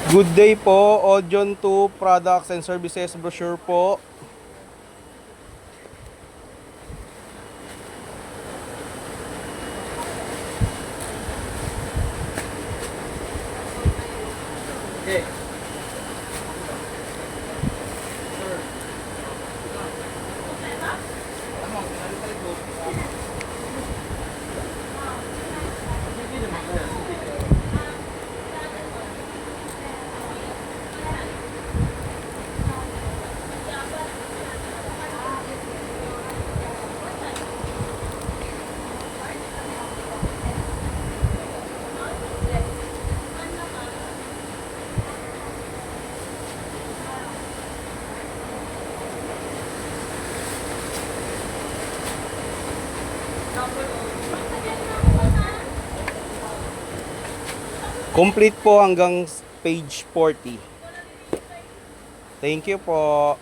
Good day po, Audion 2 Products and Services brochure po. Okay. Complete po hanggang page 40. Thank you po.